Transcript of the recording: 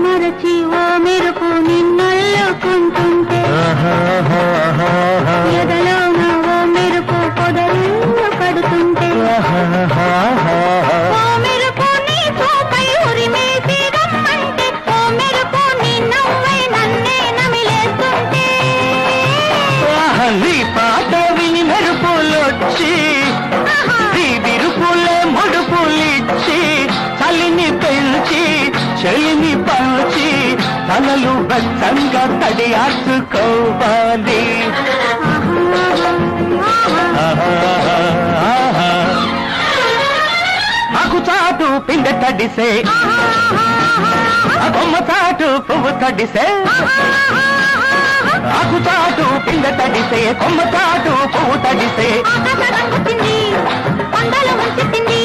మరచి ఓ మెరుపు నిన్నల్లుకుంటుంటే ఎదలో ఓ మెరుపు పొదలు కడుతుంటే ఓ మెరుపు నీ చూపై ఉరిమేసి రమ్మంటే ఓ మెరుపు నీ నవ్వై నన్నే నమిలేస్తుంటే నీ పాట విని మెరుపులొచ్చి విరుపులే ముడుపులిచ్చి చలిని పెంచి చెలిని పంచి తలలు బచ్చంగా తడియార్చుకోవాలి. ఆకు చాటు పిందె తడిసే బొమ్మ చాటు పువ్వు తడిసే ఆకు చాటు పిందె తడిసే కొమ్మ చాటు పువ్వు తడిసే ఆకాశ రంగు చింది, కొండలు ముంచెత్తింది.